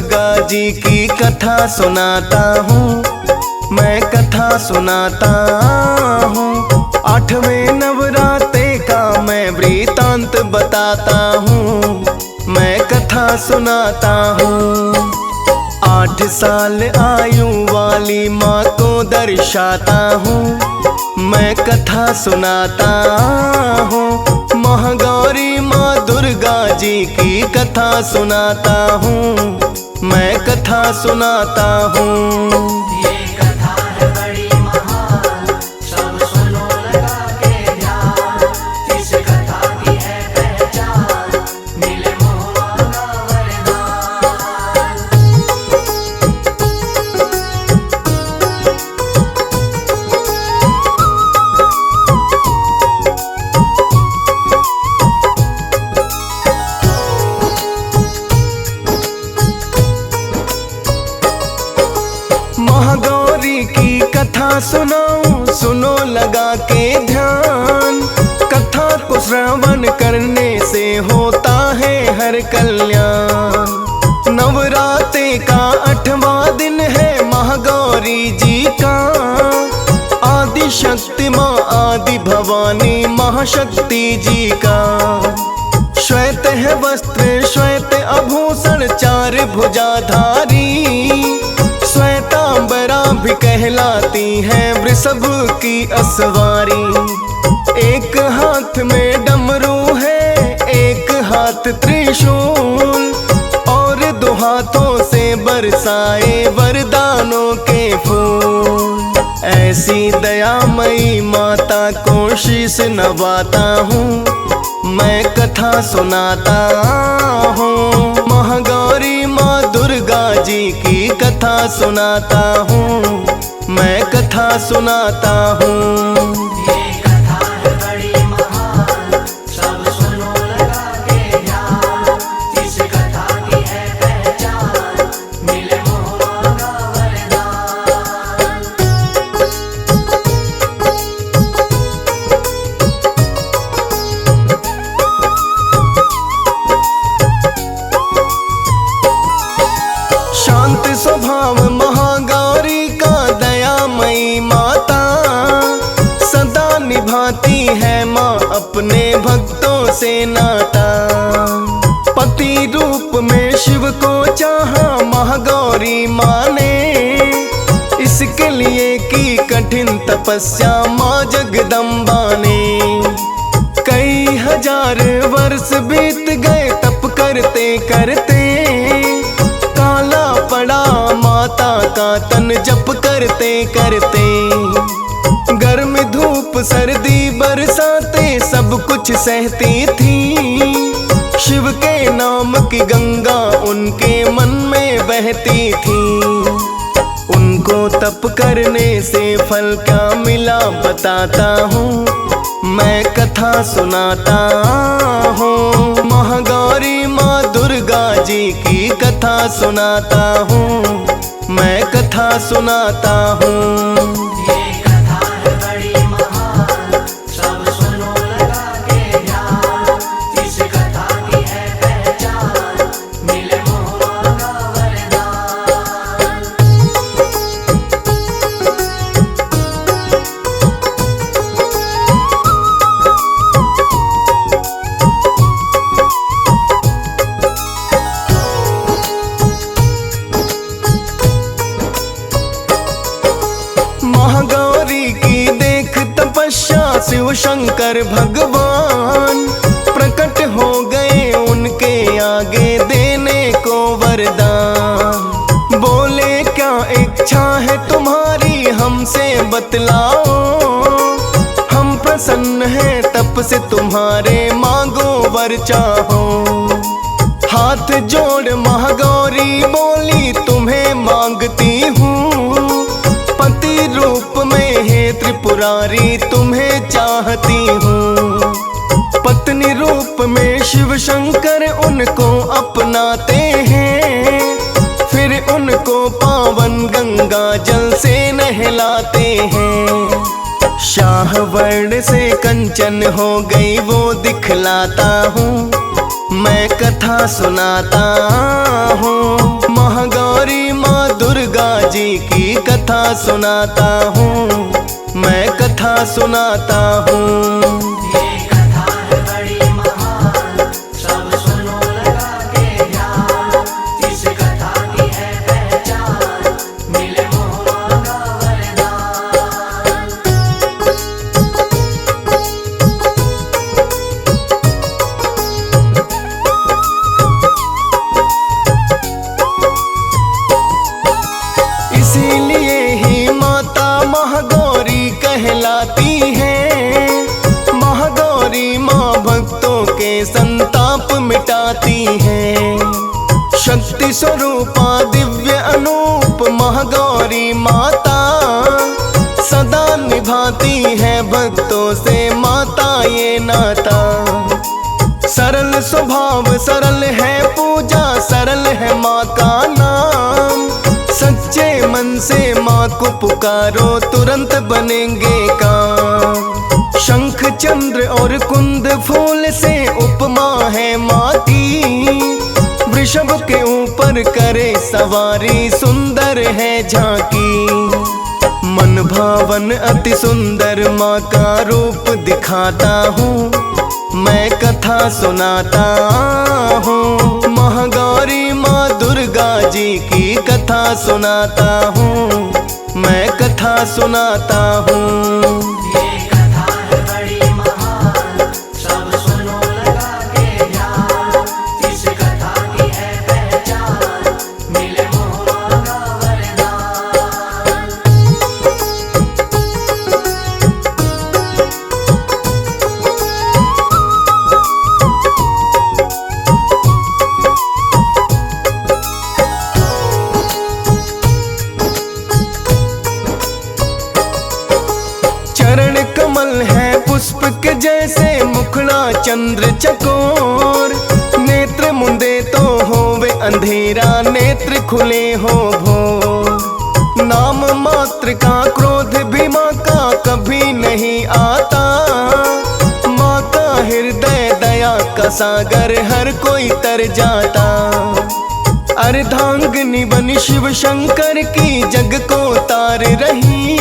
दुर्गा जी की कथा सुनाता हूँ, मैं कथा सुनाता हूँ। 8वें नवरात्रे का मैं वृतांत बताता हूँ, मैं कथा सुनाता हूँ। 8 साल आयु वाली माँ को दर्शाता हूँ, मैं कथा सुनाता हूँ। महागौरी माँ दुर्गा जी की कथा सुनाता हूँ, मैं कथा सुनाता हूँ। ये कथा है बड़ी महान, सब सुनो लगा के ध्यान। इस कथा की है पहचान, मिले मोह का वरदान। महागौरी की कथा सुनाऊं, सुनो लगा के ध्यान। कथा को श्रवण करने से होता है हर कल्याण। नवरात्रे का 8वां दिन है महागौरी जी का। आदि शक्ति माँ आदि भवानी महाशक्ति जी का। श्वेत है वस्त्र श्वेत आभूषण 4 भुजाधारी। श्वेतांबरा भी कहलाती है वृषभ की असवारी। एक हाथ में डमरू है, एक हाथ त्रिशूल, और 2 हाथों से बरसाए वरदानों के फूल। ऐसी दयामयी माता को शीश नवाता हूँ, मैं कथा सुनाता हूँ। महागौरी माँ दुर्गा जी की कथा सुनाता हूँ, मैं कथा सुनाता हूँ। ये कथा है बड़ी महान, सब सुनो लगा के ध्यान। इस कथा की है पहचान, मिले मोह का वरदान। शांत स्वभाव महागौरी का दयामयी माता। सदा निभाती है माँ अपने भक्तों से नाता। पति रूप में शिव को चाहा महागौरी माँ ने। इसके लिए की कठिन तपस्या माँ जगदम्बा ने। कई हजार वर्ष बीत गए तप करते करते। काला पड़ा माता का तन जप करते करते। गर्म धूप सर्दी बरसाते सब कुछ सहती थी। शिव के नाम की गंगा उनके मन में बहती थी। उनको तप करने से फल क्या मिला बताता हूँ, मैं कथा सुनाता हूँ। महागौरी माँ दुर्गा जी की कथा सुनाता हूँ, मैं कथा सुनाता हूँ। ये कथा है बड़ी महान, सब सुनो लगा के ध्यान। इस कथा की है पहचान, मिले मोह का वरदान। महागौरी की देख तपस्या शिव शंकर भगवान प्रकट हो गए उनके आगे देने को वरदान। बोले क्या इच्छा है तुम्हारी हमसे बतलाओ। हम प्रसन्न हैं तप से तुम्हारे मांगो वर चाहो। हाथ जोड़ महागौरी बोली तुम्हें मांगती हूँ। पति रूप में हे त्रिपुरारी तुम्हें चाहती हूँ। पत्नी रूप में शिव शंकर उनको अपनाते हैं। फिर उनको पावन गंगा जल से नहलाते हैं। शाह वर्ण से कंचन हो गई वो दिखलाता हूँ, मैं कथा सुनाता हूँ। कथा सुनाता हूँ, मैं कथा सुनाता हूँ। ये कथा है बड़ी महान, सब सुनो लगा के ध्यान। इस कथा की है पहचान, मिले मोहम्मद का वरदान। इसीलिए ही माता महागौरी कहलाती है। महागौरी माँ भक्तों के संताप मिटाती है। शक्ति स्वरूपा दिव्य अनूप महागौरी माता, सदा निभाती है भक्तों से माता ये नाता। सरल स्वभाव सरल है पूजा, सरल है माँ का नाम। सच्चे मन से माँ को पुकारो तुरंत बनेंगे काम। शंख चंद्र और कुंद फूल से उपमा है माँ की। वृषभ के ऊपर करे सवारी, सुंदर है झांकी। मन भावन अति सुंदर माँ का रूप दिखाता हूँ, मैं कथा सुनाता हूँ। महागौरी माँ दुर्गा जी की कथा सुनाता हूँ, मैं कथा सुनाता हूँ। ये कथा है बड़ी महान, सब सुनो लगा के ध्यान। इस कथा की है पहचान, मिले मोहम्मद का वरदान। चरण कमल है पुष्प के जैसे, मुखड़ा चंद्र चकोर। नेत्र मुंदे तो होवे अंधेरा, नेत्र खुले हो भोर। नाम मात्र का क्रोध भी माँ का कभी नहीं आता। माँ का हृदय दया का सागर, हर कोई तर जाता। अर्धांगिनी बनी शिव शंकर की, जग को तार रही।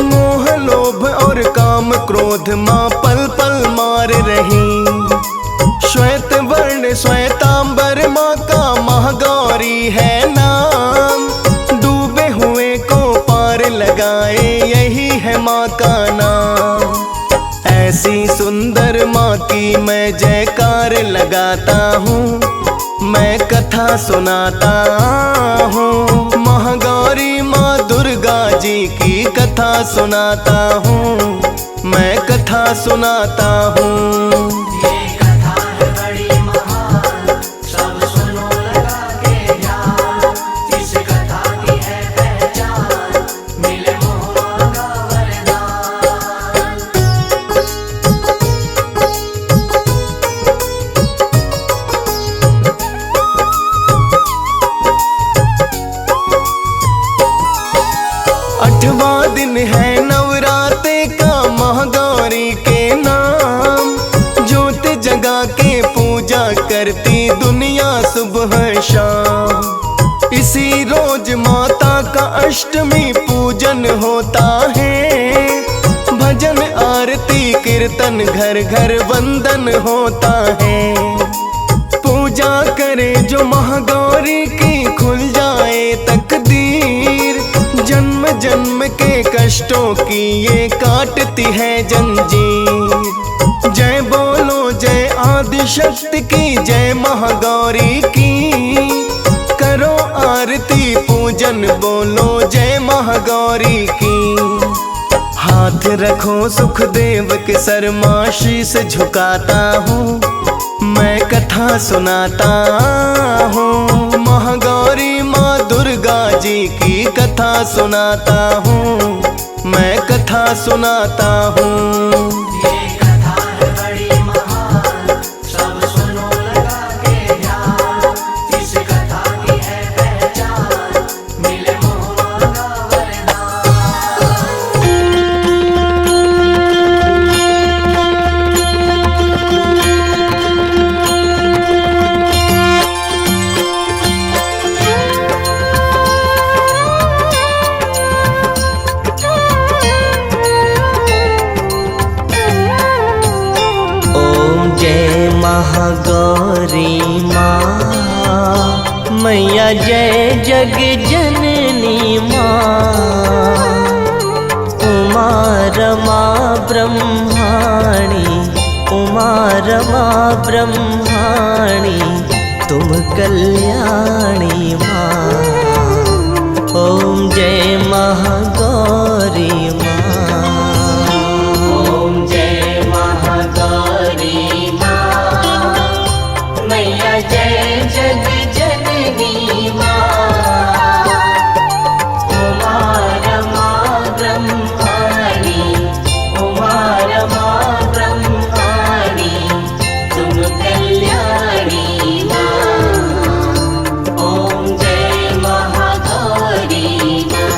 मोह लोभ और काम क्रोध माँ पल पल मार रही। श्वेत वर्ण श्वेतांबर माँ का महागौरी है नाम। डूबे हुए को पार लगाए, यही है माँ का नाम। ऐसी सुंदर माँ की मैं जयकार लगाता हूँ, मैं कथा सुनाता हूँ। महागौरी माँ दुर्गा जी की कथा सुनाता हूँ, मैं कथा सुनाता हूँ। ये कथा है बड़ी महान, सब सुनो लगा के ध्यान। इस कथा की है पहचान, मिले मोहम्मद का वरदान। आठवां दिन है नवराते का, महागौरी के नाम। ज्योत जगा के पूजा करती दुनिया सुबह शाम। इसी रोज माता का अष्टमी पूजन होता है। भजन आरती कीर्तन घर घर वंदन होता है। पूजा करे जो महागौरी की, खुल जाए तकदीर। जन्म जन्म के कष्टों की ये काटती है जंजीर। जय बोलो जय आदि शक्ति की, जय महागौरी की। करो आरती पूजन, बोलो जय महागौरी की। हाथ रखो सुखदेव के सर, माँ शीस झुकाता हूँ, मैं कथा सुनाता हूँ। महागौरी माँ दुर्गा जी की कथा सुनाता हूँ, मैं कथा सुनाता हूँ। ये कथा है बड़ी महान, सब सुनो लगा के ध्यान। इस कथा की है पहचान, मिले मोहम्मद का वरदान। मैया जय जग जननी माँ, उमा रमा ब्रह्माणी, उमा रमा ब्रह्माणी, तुम कल्याणी माँ। ओम जय महागौरी माँ, ओम जय महागौरी माँ, मैया जय जग जननी माँ, उमा रमा ब्रह्माणी, उमा रमा ब्रह्माणी, तुम कल्याणी माँ। ओम जय महागौरी माँ।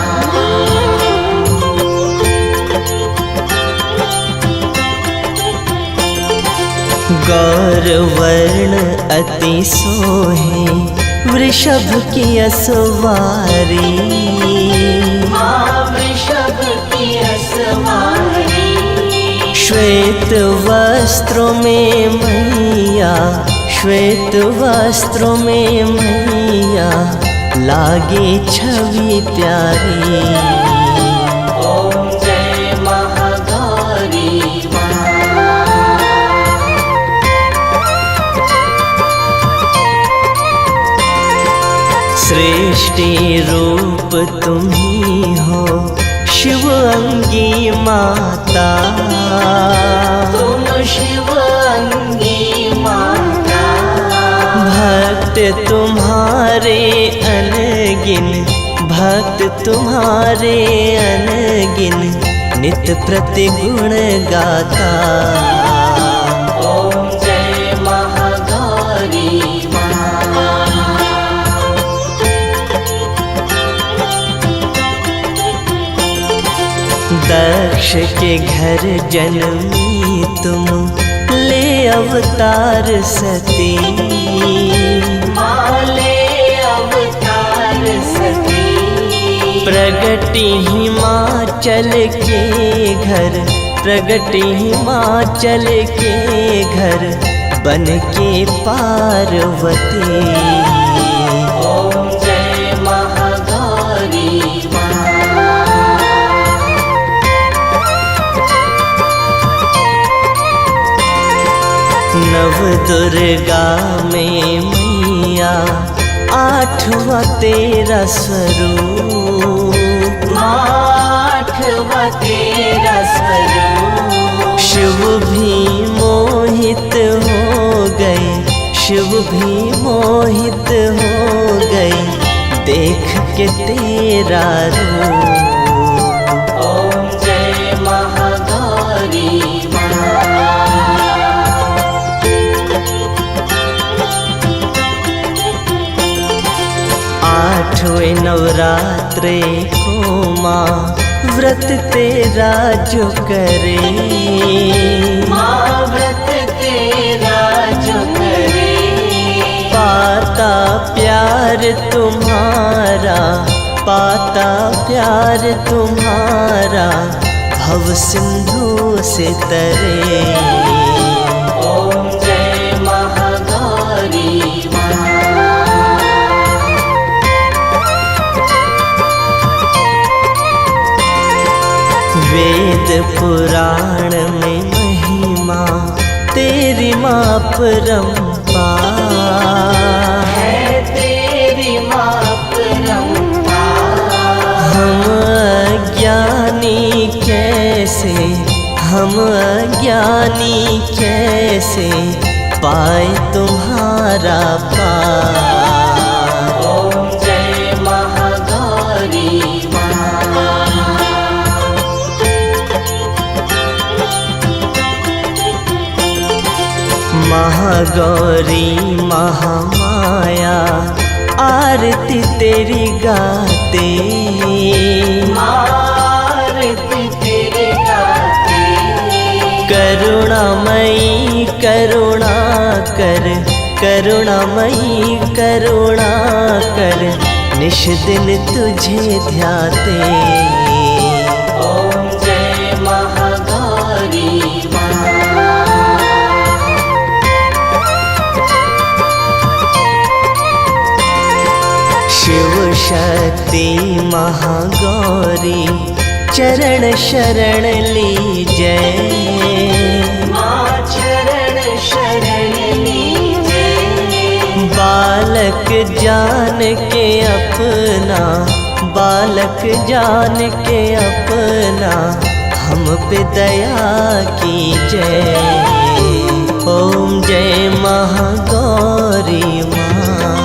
गौरवर्ण अति सोहे वृषभ की असवारी, माँ वृषभ की असवारी, श्वेत वस्त्रों में मैया, श्वेत वस्त्रों में मैया, लागे छवि प्यारी। ओम जय महागौरी माँ। सृष्टि रूप तुम्ही हो शिव अंगी माता, तुम शिव अंगी माता, भक्त तुम्हारे अनगिन, भक्त तुम्हारे अनगिन, नित प्रति गुण गाता। ओम जय महागौरी माँ। दक्ष के घर जन्मी तुम, ले अवतार सती, माले अवतार सती, प्रगति हिमाचल के घर, प्रगति हिमाचल के घर, बन के पार्वती। ओम जय महागौरी माँ। नव दुर्गा में मैया, आठवां तेरा स्वरूप, आठवां तेरा स्वरूप, शिव भी मोहित हो गए, शिव भी मोहित हो गए, देख के तेरा रूप। ओम जय महागौरी माँ। आठवें नवरात्रे को माँ, व्रत तेरा जो करे, माँ व्रत तेरा जो करे, पाता प्यार तुम्हारा, पाता प्यार तुम्हारा, भव सिंधु से तरे। ओम जय महागौरी माँ। वेद पुराण में महिमा तेरी माँ परंपार, है तेरी माँ परंपार, हम अज्ञानी कैसे, हम अज्ञानी कैसे, पाए तुम्हारा पार। ओम जय महागौरी माँ। महागौरी महामाया, आरती तेरी गाते, आरती तेरे गाते, करुणामयी करुणा कर, करुणामयी करुणा कर, निश दिन तुझे ध्याते। ओम जय महागौरी माँ। शिव शक्ति महागौरी चरण शरण लीजय। माँ चरण शरण लीजय। बालक जान के अपना, बालक जान के अपना हम पे दया कीजय। ओम जय महागौरी माँ।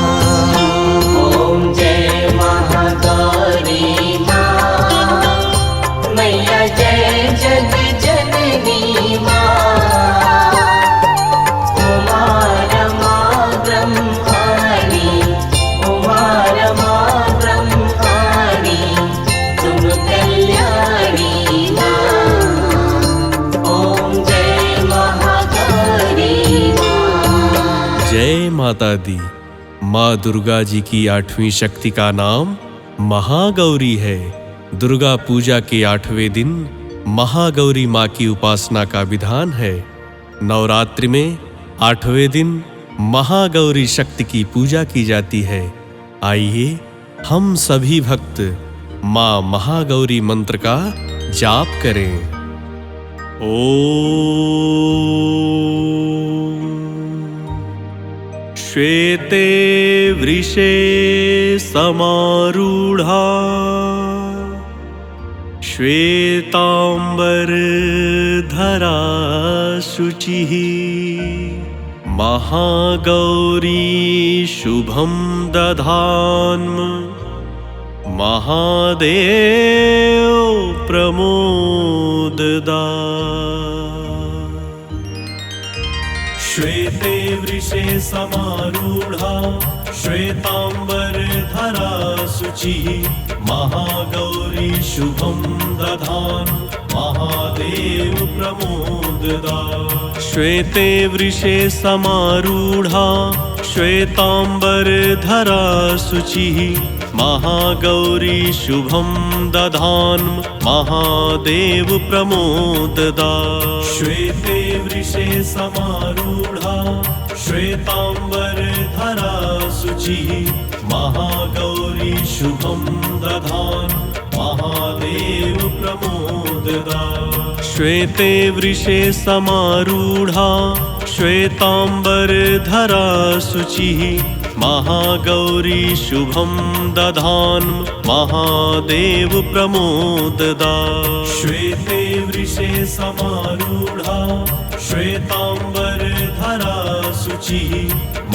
ओम जय महागौरी माँ। मैया जय जग जननी माँ। उमा रमा ब्रह्माणी, उमा रमा ब्रह्माणी, तुम कल्याणी माँ। ओम जय महागौरी माँ। जय माता दी। माँ दुर्गा जी की 8वीं शक्ति का नाम महागौरी है। दुर्गा पूजा के 8वें दिन महागौरी माँ की उपासना का विधान है। नवरात्रि में 8वें दिन महागौरी शक्ति की पूजा की जाती है। आइए हम सभी भक्त माँ महागौरी मंत्र का जाप करें। ओम श्वेते वृषे समारूढ़ा श्वेतांबरधरा शुचिः महागौरी शुभं दधान्म महादेव प्रमोददा। श्वेते वृषे समारूढ़ा श्वेतांबरधरा शुचिः महागौरी शुभं दधान् महादेव प्रमोददा। श्वेते वृषे समारूढ़ा श्वेतांबरधरा शुचिः महागौरी शुभं दधान् महादेव प्रमोददा। श्वेते वृषे समारूढ़ा श्वेतांबरधरा शुचिः महागौरी शुभं दधान् महादेव प्रमोददा। श्वेते वृषे समारूढ़ा श्वेतांबरधरा शुचिः महागौरी शुभं दधान् महादेव प्रमोददा। श्वेते वृषे समारूढ़ा श्वेतांबरधरा शुचिः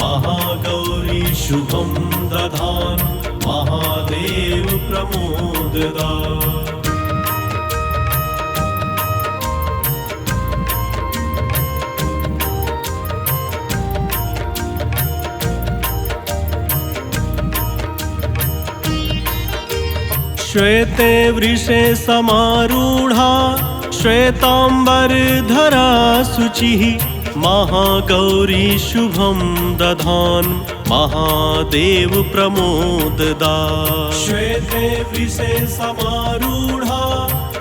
महागौरी शुभं दधान् महादेव प्रमोददा। श्वेते वृषे समारूढ़ा श्वेतांबरधरा शुचिः महागौरी शुभं दधान् महादेव प्रमोददा। श्वेते वृषे समारूढ़ा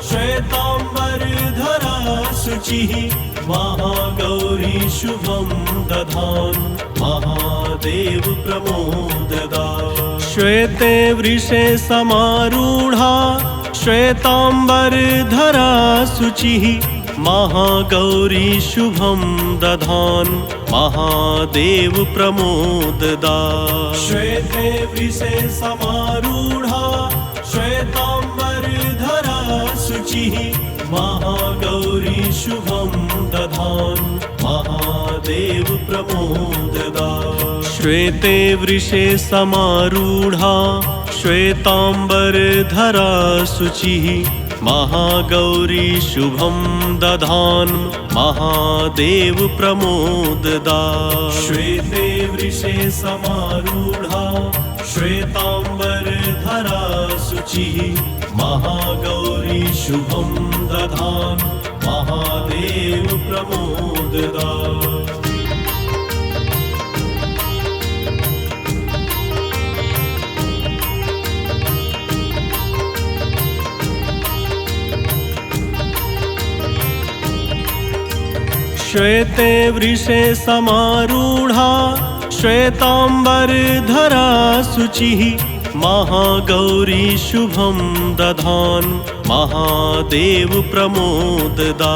श्वेतांबरधरा शुचिः महागौरी शुभं दधान् महादेव प्रमोददा। श्वेते वृषे समारूढ़ा श्वेतांबरधरा शुचिः महागौरी शुभं दधान् महादेव प्रमोददा। श्वेते वृषे समारूढ़ा श्वेतांबरधरा शुचिः महागौरी शुभं दधान् महादेव प्रमोददा। श्वेते वृषे समारूढ़ा श्वेतांबरधरा शुचिः महागौरी शुभं दधान् महादेव प्रमोददा। श्वेते वृषे समारूढ़ा श्वेतांबरधरा शुचिः महागौरी शुभं दधान् महादेव प्रमोददा। श्वेते वृषे समारूढ़ा श्वेतांबरधरा शुचिः महागौरी शुभं दधान् महादेव प्रमोददा।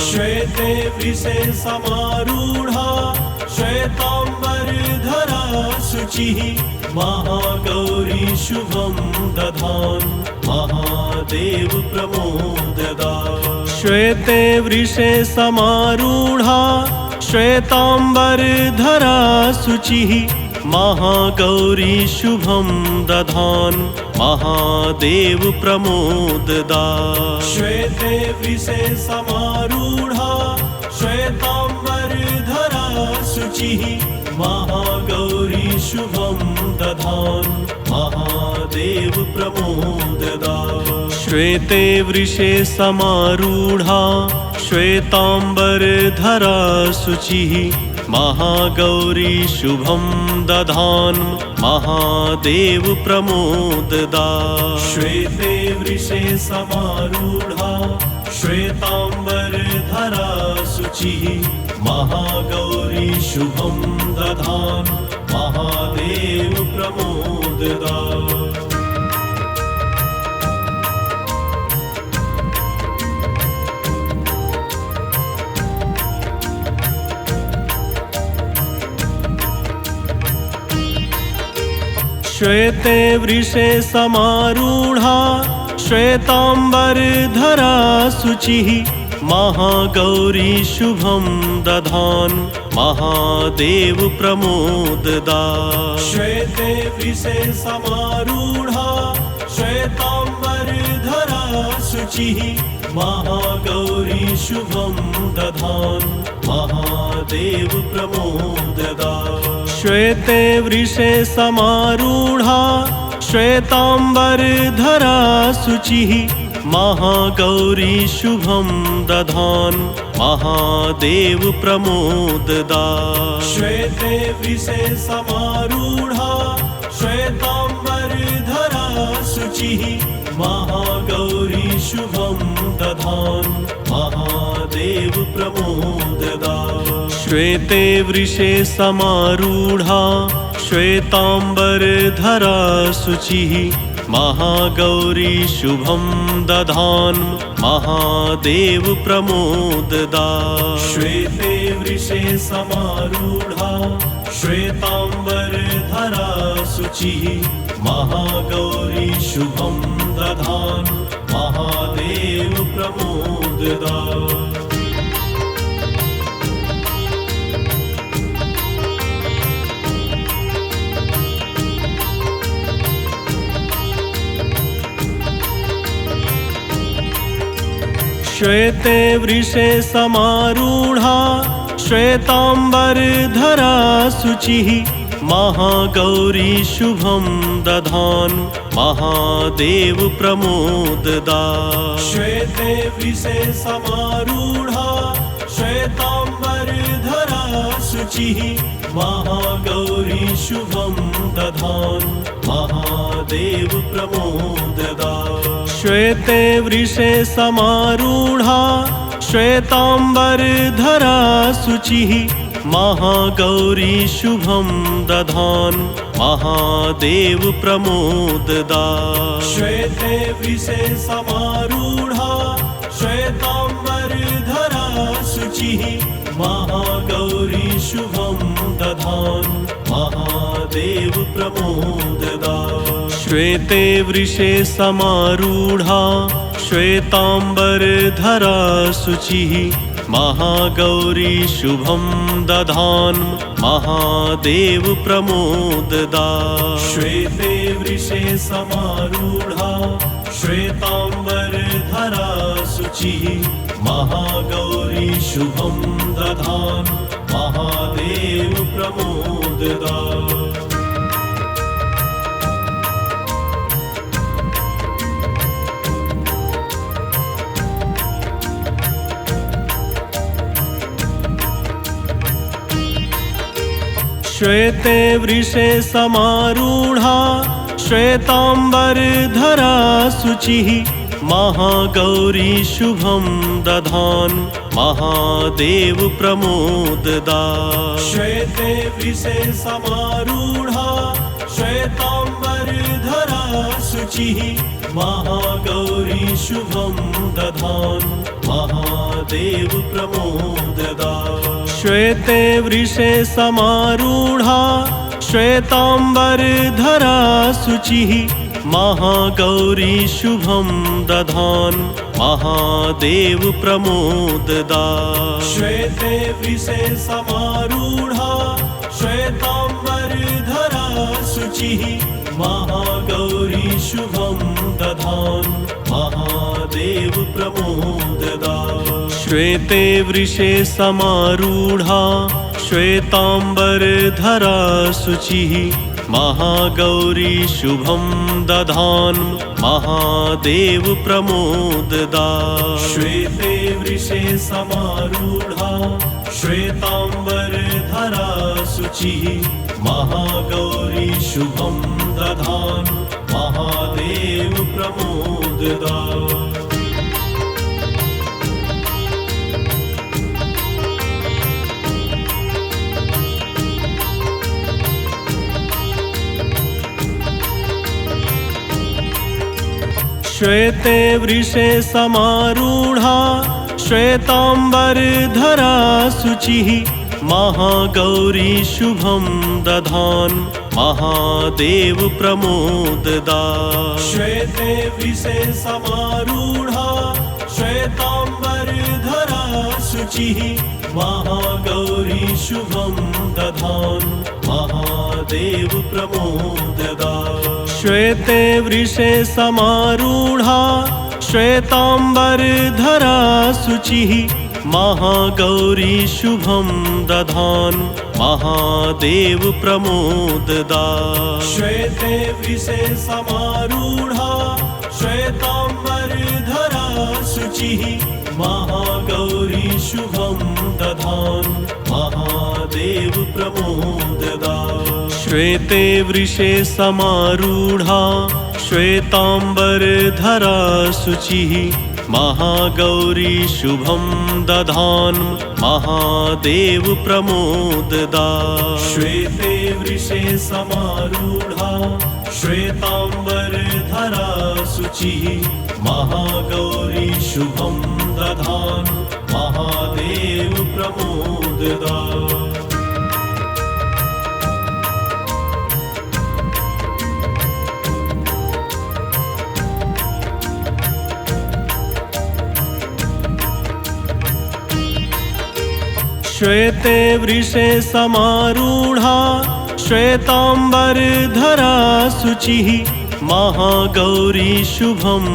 श्वेते वृषे समारूढ़ा श्वेतांबरधरा शुचिः महागौरी शुभं दधान् महादेव प्रमोददा। श्वेते वृषे समारूढ़ा श्वेतांबरधरा शुचिः महागौरी शुभं दधान् महादेव प्रमोददा। श्वेते वृषे समारूढ़ा श्वेतांबरधरा शुचिः महागौरी शुभं दधान् महादेव प्रमोददा। श्वेते वृषे समारूढ़ा श्वेतांबरधरा शुचिः महागौरी शुभं दधान् महादेव प्रमोददा। श्वेते वृषे समारूढ़ा श्वेतांबरधरा शुचिः महागौरी शुभं दधान् महादेव प्रमोददा। श्वेते वृषे समारूढ़ा श्वेतांबरधरा शुचिः महागौरी शुभं दधान् महादेव प्रमोददा। श्वेते वृषे समारूढ़ा श्वेतांबरधरा शुचिः महागौरी शुभं दधान् महादेव प्रमोददा। श्वेते वृषे समारूढ़ा श्वेतांबरधरा शुचिः महागौरी शुभं दधान् महादेव प्रमोददा। श्वेते वृषे समारूढ़ा श्वेतांबरधरा शुचिः महागौरी शुभं दधान् महादेव प्रमोददा। श्वेते वृषे समारूढ़ा श्वेतांबरधरा शुचिः महागौरी शुभं दधान् महादेव प्रमोददा। श्वेते वृषे समारूढ़ा श्वेतांबरधरा शुचिः महागौरी शुभं दधान् महादेव प्रमोददा। श्वेते वृषे समारूढ़ा श्वेतांबरधरा शुचिः महागौरी शुभं दधान् महादेव प्रमोददा। श्वेते वृषे समारूढ़ा श्वेतांबरधरा शुचिः महागौरी शुभं दधान् महादेव प्रमोददा। श्वेते वृषे समारूढ़ा श्वेतांबरधरा शुचिः महागौरी शुभं दधान् महादेव प्रमोददा। श्वेते वृषे समारूढ़ा श्वेतांबरधरा शुचिः महागौरी शुभं दधान् महादेव प्रमोददा। श्वेते वृषे समारूढ़ा श्वेतांबरधरा शुचिः महागौरी शुभं दधान् महादेव प्रमोददा। श्वेते वृषे समारूढ़ा श्वेतांबरधरा शुचिः महागौरी शुभं दधान् महादेव प्रमोददा। श्वेते वृषे समारूढ़ा श्वेतांबरधरा शुचिः महागौरी शुभं दधान् महादेव प्रमोददा। श्वेते वृषे समारूढ़ा श्वेतांबरधरा शुचिः महागौरी शुभं दधान् महादेव प्रमोददा श्वेते वृषे समारूढ़ा श्वेतांबरधरा शुचिः महागौरी शुभं दधान् महादेव प्रमोददा श्वेते वृषे समारूढ़ा श्वेतांबरधरा शुचिः महागौरी शुभं दधान् महादेव प्रमोददा श्वेते वृषे समारूढ़ा श्वेतांबरधरा शुचिः महागौरी शुभं दधान् महादेव प्रमोददा श्वेते वृषे समारूढ़ा श्वेतांबरधरा शुचिः महागौरी शुभं दधान् महादेव प्रमोददा श्वेते वृषे समारूढ़ा श्वेतांबरधरा शुचिः महागौरी शुभं दधान् महादेव प्रमोददा श्वेते वृषे समारूढ़ा श्वेतांबरधरा शुचिः महागौरी शुभं दधान् महादेव प्रमोददा श्वेते वृषे समारूढ़ा श्वेतांबरधरा शुचिः महागौरी शुभं दधान् महादेव प्रमोददा श्वेते वृषे समारूढ़ा श्वेतांबरधरा शुचिः महागौरी शुभं दधान् महादेव प्रमोददा श्वेते वृषे समारूढ़ा श्वेतांबरधरा शुचिः महागौरी शुभं दधान् महादेव प्रमोददा श्वेते वृषे समारूढ़ा श्वेतांबरधरा शुचिः महागौरी शुभं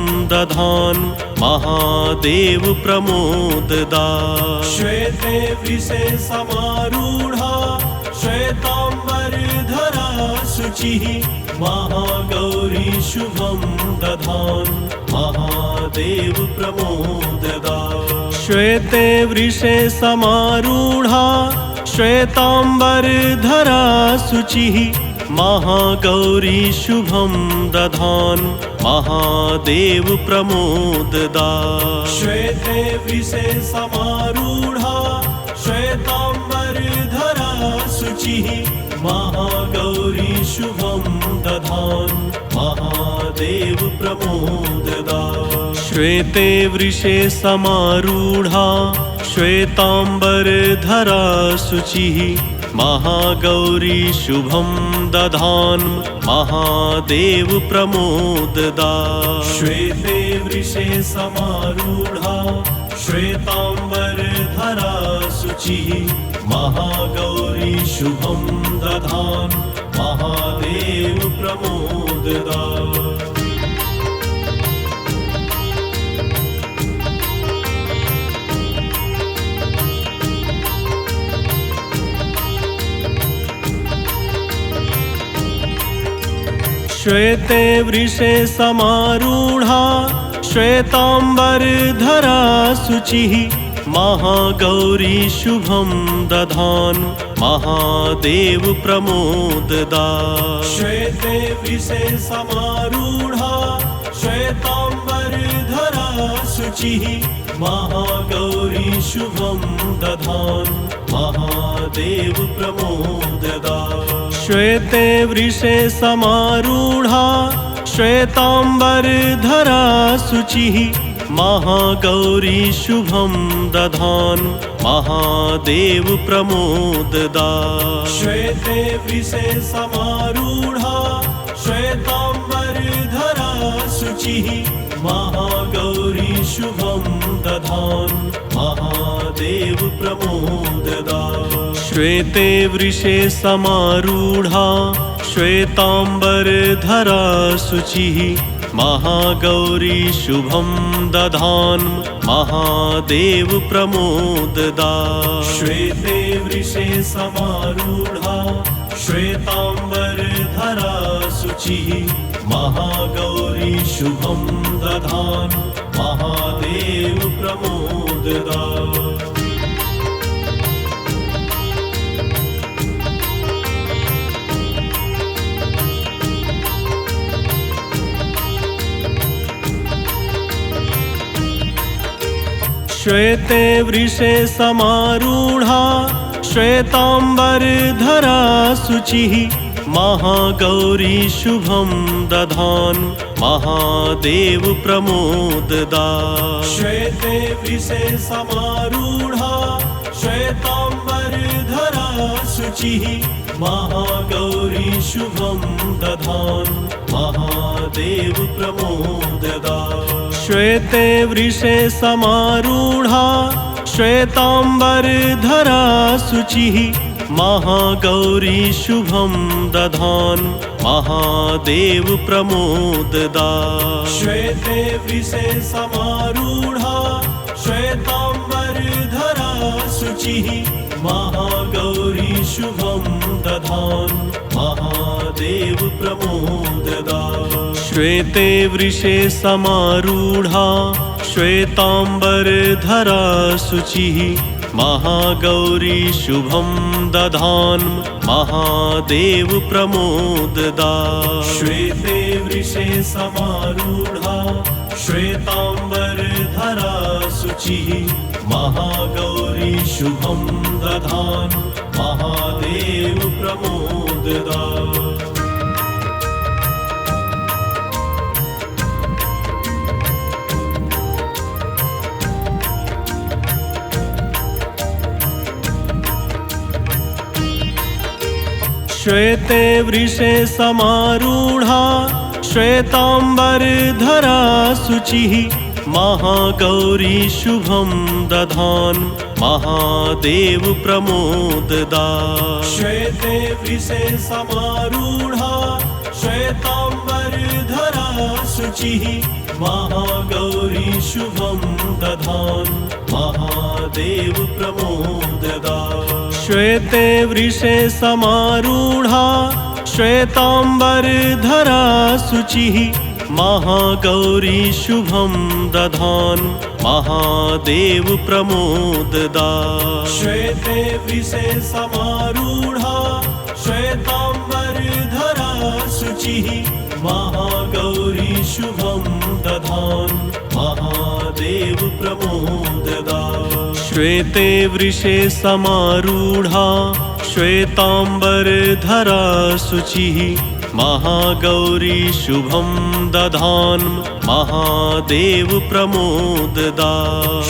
दधान् महादेव प्रमोददा श्वेते वृषे समारूढ़ा श्वेतांबरधरा शुचिः महागौरी शुभं दधान् महादेव प्रमोददा श्वेते वृषे समारूढ़ा श्वेतांबरधरा शुचिः महागौरी शुभं दधान् महादेव प्रमोददा श्वेते वृषे समारूढ़ा श्वेतांबरधरा शुचिः महागौरी शुभं दधान् महादेव प्रमोददा श्वेते वृषे समारूढ़ा श्वेतांबरधरा शुचिः महागौरी शुभं दधान् महादेव प्रमोददा श्वेते वृषे समारूढ़ा श्वेतांबरधरा शुचिः महागौरी शुभं दधान् महादेव प्रमोददा श्वेते वृषे समारूढ़ा श्वेतांबरधरा शुचिः महागौरी शुभं दधान् महादेव प्रमोददा श्वेते वृषे समारूढ़ा श्वेतांबरधरा शुचिः महागौरी शुभं दधान् महादेव प्रमोददा श्वेते वृषे समारूढ़ा श्वेतांबरधरा शुचिः महागौरी शुभं दधान् महादेव प्रमोददा श्वेते वृषे समारूढ़ा श्वेतांबरधरा शुचिः महागौरी शुभं दधान् महादेव प्रमोददा श्वेते वृषे समारूढ़ा श्वेतांबरधरा शुचिः महागौरी शुभं दधान् महादेव प्रमोददा श्वेते वृषे समारूढ़ा श्वेतांबरधरा शुचिः महागौरी शुभं दधान् महादेव प्रमोददा श्वेते वृषे समारूढ़ा श्वेतांबरधरा शुचिः महागौरी शुभं दधान् महादेव प्रमोददा श्वेते वृषे समारूढ़ा श्वेतांबरधरा शुचिः महागौरी शुभं दधान् महादेव प्रमोददा श्वेते वृषे समारूढ़ा श्वेतांबरधरा शुचिः महागौरी शुभं दधान् महादेव प्रमोददा श्वेते वृषे समारूढ़ा श्वेतांबरधरा शुचिः महागौरी शुभं दधान् महादेव प्रमोददा श्वेते वृषे समारूढ़ा श्वेतांबरधरा शुचिः महागौरी शुभं दधान् महादेव प्रमोददा श्वेते वृषे समारूढ़ा श्वेतांबरधरा शुचिः महागौरी शुभं दधान् महादेव प्रमोददा श्वेते वृषे समारूढ़ा श्वेतांबरधरा शुचिः महागौरी शुभं दधान् महादेव प्रमोददा श्वेते वृषे समारूढ़ा श्वेतांबरधरा शुचिः महागौरी शुभं दधान् महादेव प्रमोददा श्वेते वृषे समारूढ़ा श्वेतांबरधरा शुचिः महागौरी शुभं दधान् महादेव प्रमोददा श्वेते वृषे समारूढ़ा श्वेतांबरधरा शुचिः महागौरी शुभं दधान् महादेव प्रमोददा श्वेते वृषे समारूढ़ा श्वेतांबरधरा शुचिः महागौरी शुभं दधान् महादेव प्रमोददा श्वेते वृषे समारूढ़ा श्वेतांबरधरा शुचिः महागौरी शुभं दधान् महादेव प्रमोददा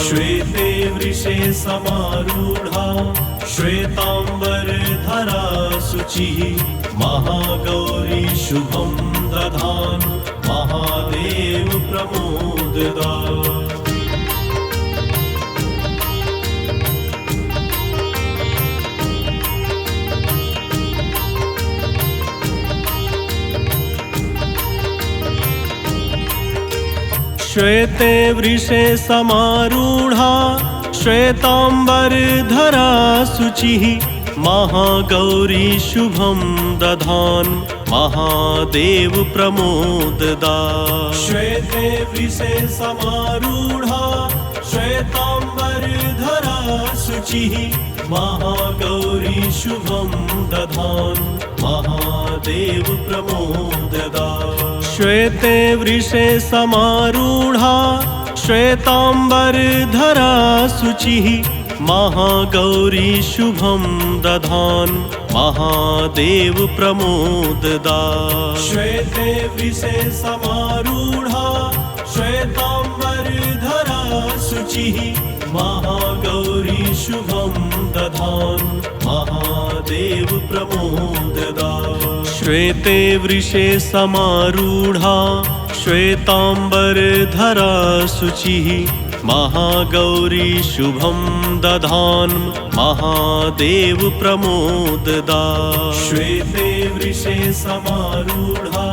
श्वेते वृषे समारूढ़ा श्वेतांबरधरा शुचिः महागौरी शुभं दधान् महादेव प्रमोददा श्वेते वृषे समारूढ़ा श्वेतांबरधरा शुचिः महागौरी शुभं दधान् महादेव प्रमोददा श्वेते वृषे समारूढ़ा श्वेतांबरधरा शुचिः महागौरी शुभं दधान् महादेव प्रमोददा श्वेते वृषे समारूढ़ा श्वेतांबरधरा शुचिः महागौरी शुभं दधान् महादेव प्रमोद दास। श्वेते वृषे समारूढ़ा श्वेतांबर धरा शुचिः महागौरी शुभं दधान महादेव प्रमोद दास। श्वेते वृषे समारूढ़ा श्वेतांबर धरा शुचिः महागौरी शुभं दधान महादेव प्रमोद दास। श्वेते वृषे समारूढ़ा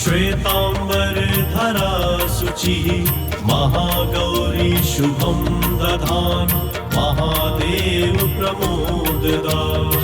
श्वेतांबर धरा शुचिः महागौरी शुभं दधान महादेव प्रमोद दास।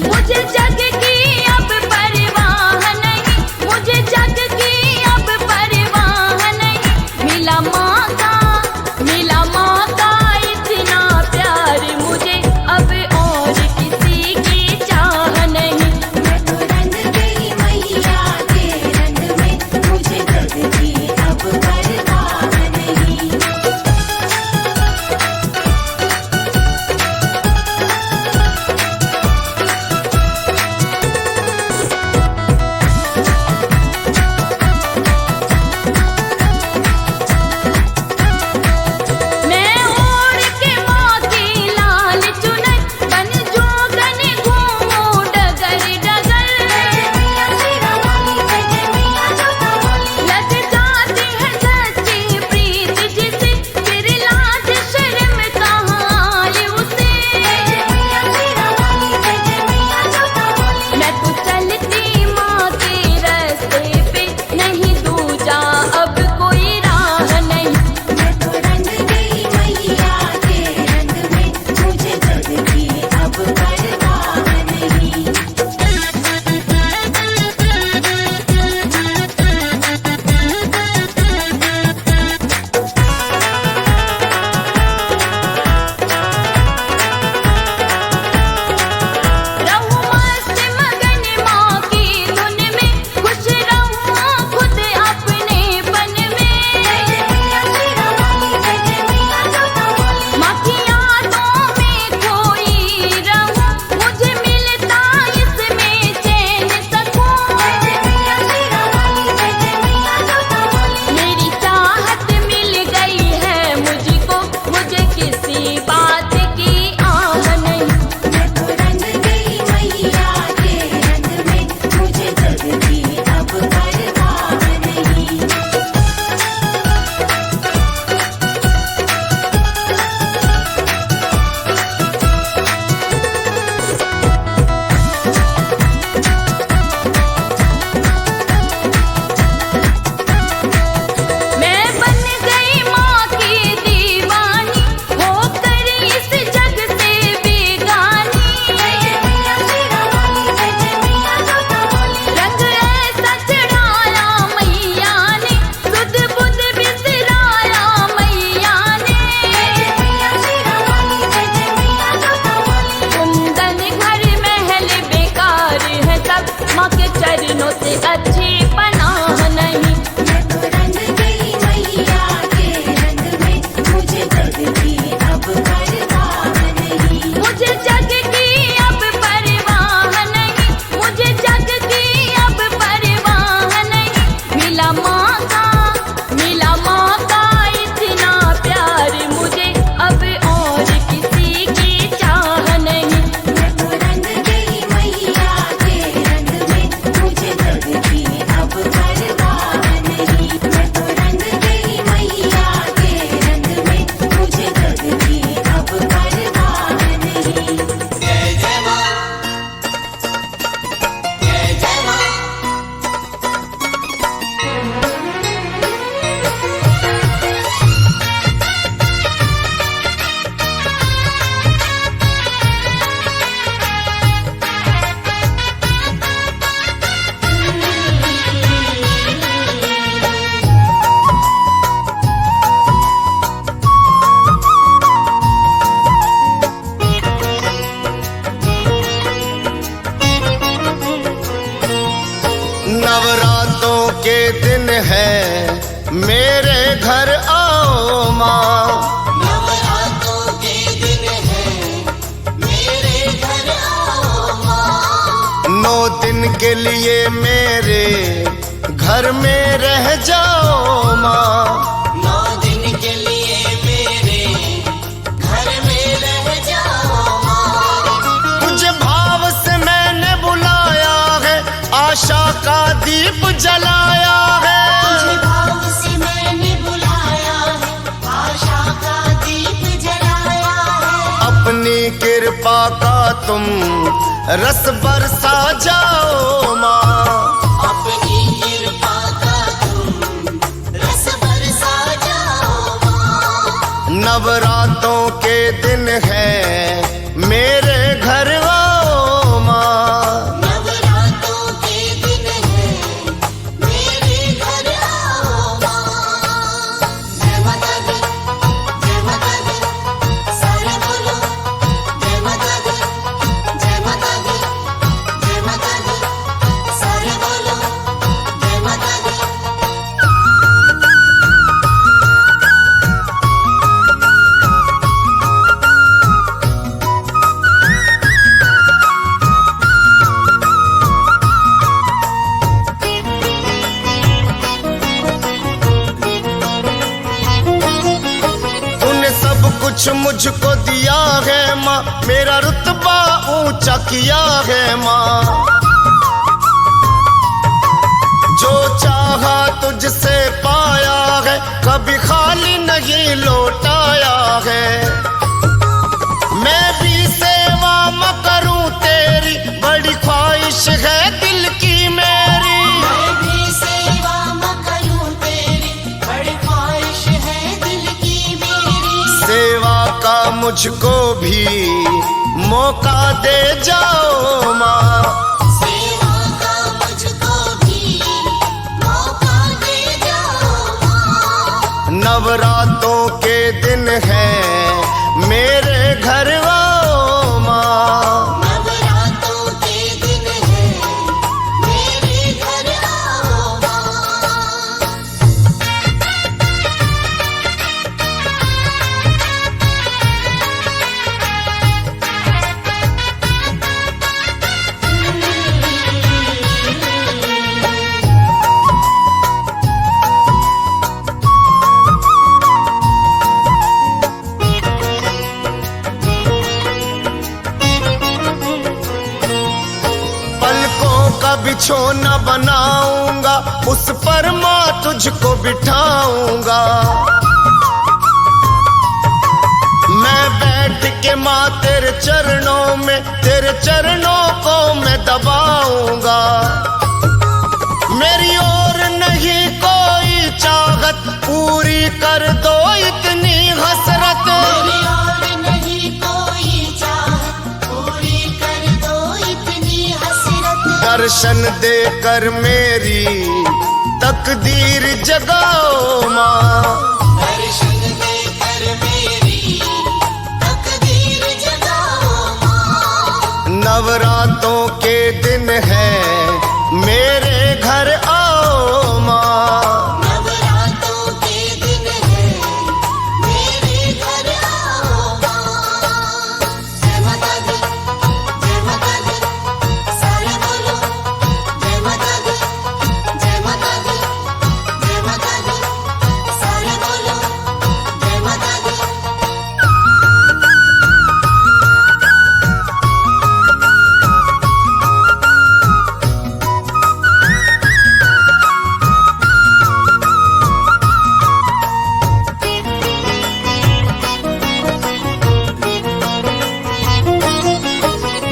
मुझे जग की के लिए मेरे घर में रह जाओ माँ। 9 दिन के लिए मेरे घर में रह जाओ माँ। तुझे भाव से मैंने बुलाया है, आशा का दीप जलाया है। तुझे भाव से मैंने बुलाया है, आशा का दीप जलाया है। अपनी कृपा का तुम रस बरसा जाओ माँ। अपनी कृपा का तुम रस बरसा जाओ माँ। नवरातों के दिन है मेरे घर आओ माँ। नवरात्रों के दिन है मेरे घर आओ माँ। जय माता दी, जय माता दी, सारे बोलो जय माता दी, जय माता दी, जय माता दी, सारे बोलो जय माता दी। तूने सब कुछ मुझको दिया है माँ, मेरा रुतबा ऊंचा किया है माँ। जो चाहा तुझसे पाया है, कभी खाली नहीं लौटाया है। मैं भी सेवा माँ करूं तेरी, बड़ी ख्वाहिश है दिल की मेरी। मैं भी सेवा माँ करूं तेरी, बड़ी ख्वाहिश है दिल की मेरी। सेवा का मुझको भी मौका दे जाओ माँ। सेवा का मुझको भी मौका दे जाओ माँ। नवरातों के दिन है मेरे घर आओ माँ। नवरात्रों के दिन है मेरे घर आओ माँ। पलकों का बिछोना बनाऊंगा, उस पर माँ तुझको बिठाऊंगा। मैं बैठ के माँ तेरे चरणों में, तेरे चरणों को मैं दबाऊंगा। मेरी और नहीं कोई चाहत, पूरी कर दो इतनी हसरत। मेरी और नहीं कोई चाहत, पूरी कर दो इतनी हसरत। दर्शन देकर मेरी तकदीर जगाओ माँ। दर्शन देकर मेरी तकदीर जगाओ माँ। नवरातों के दिन है मेरे घर आओ माँ। नवरात्रों के दिन है मेरे घर आओ माँ। जय माता दी, जय माता दी, सारे बोलो जय माता दी, जय माता दी, जय माता दी, सारे बोलो जय माता दी।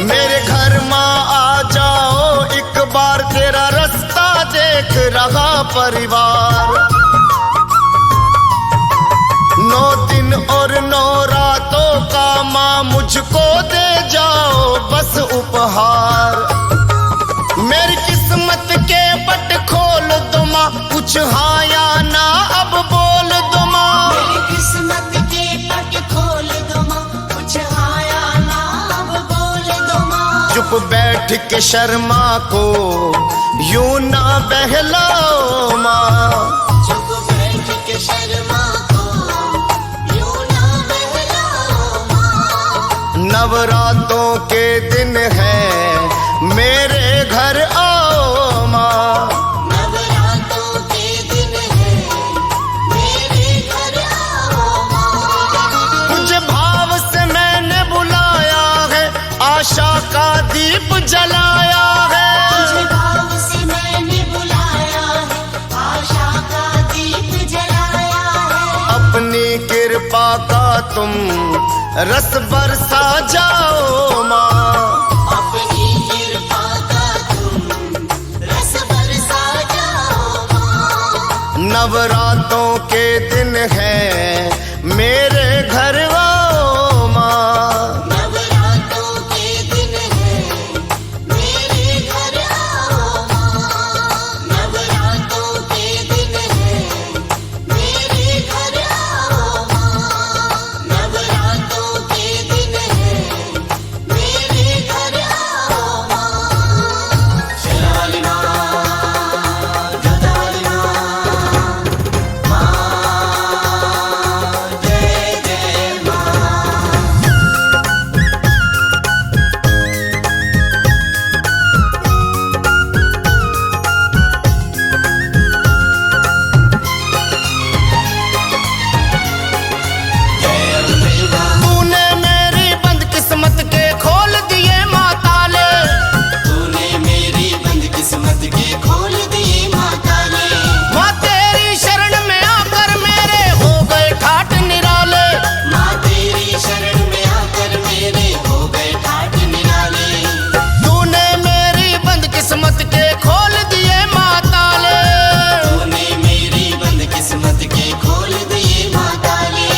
मेरे घर माँ आ जाओ एक बार, तेरा रास्ता देख रहा परिवार। 9 दिन और 9 रातों का माँ मुझको दे जाओ बस उपहार। मेरी किस्मत के पट खोल दो माँ, कुछ हाँ या ना अब बोल दो माँ। मेरी किस्मत के पट खोल दो माँ, कुछ हाँ या ना अब बोल दो माँ। चुप बैठ के शर्मा को यूं ना बहलाओ माँ। चुप बैठ के शर्मा को यूं ना बहलाओ माँ। नवरातों के दिन है मेरे घर आओ कृपा का तुम रस बरसा जाओ माँ। अपनी कृपा का तुम रस बरसा जाओ माँ। नवरातों के दिन है मेरे घर आओ माँ। नवरात्रों के दिन है मेरे घर आओ माँ। नवरात्रों के दिन है मेरे घर आओ माँ। नवरात्रों के दिन है मेरे घर आओ माँ। शेरावाली माँ, जोतावाली माँ, जय जय माँ। तूने मेरी बंद किस्मत के खोल दिए माँ ताले। तूने मेरी बंद किस्मत के खोल दिए माँ ताले। माँ तेरी शरण में आकर मेरे हो गए ठाट निराले। माँ तेरी शरण में आकर मेरे हो गए ठाट निराले। तूने मेरी बंद किस्मत के खोल दिए माँ ताले। तूने मेरी बंद किस्मत के खोल दिए माँ ताले।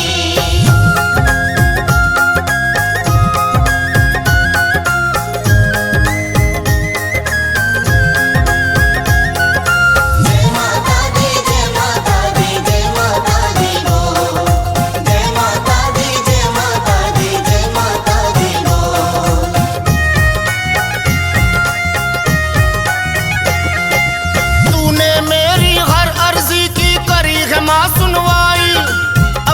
जय माता दी, जय माता दी, जय माता दी बोल। जय माता दी, जय माता दी, जय माता दी बोल। तूने मेरी हर अर्जी की करी है माँ सुनवाई।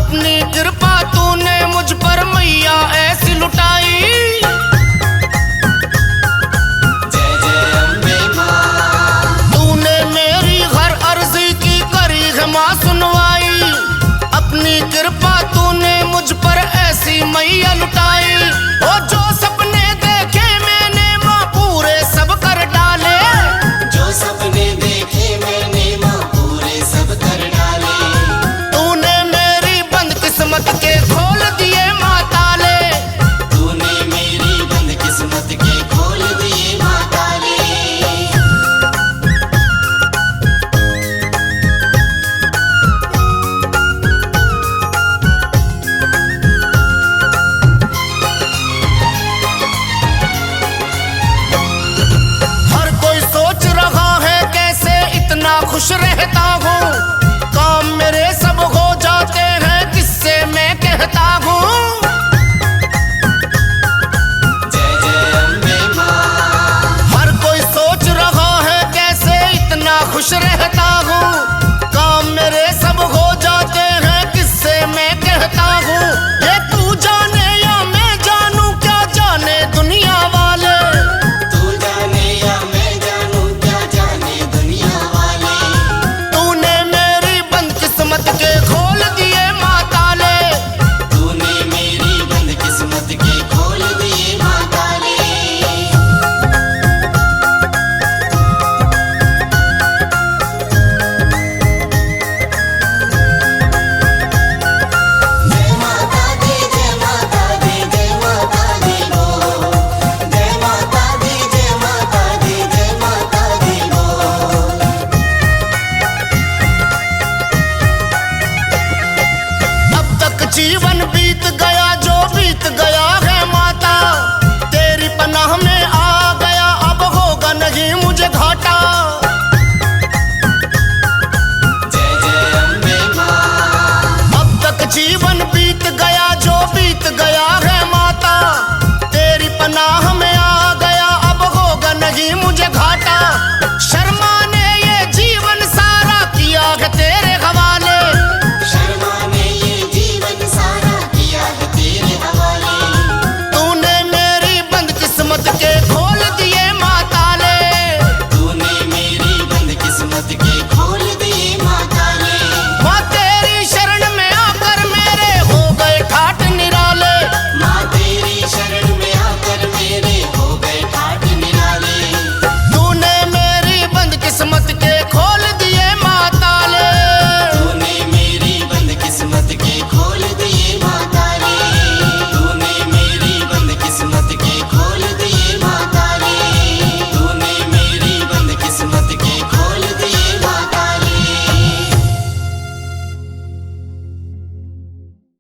अपनी कृपा तूने मुझ पर मैया ऐसी लुटाई।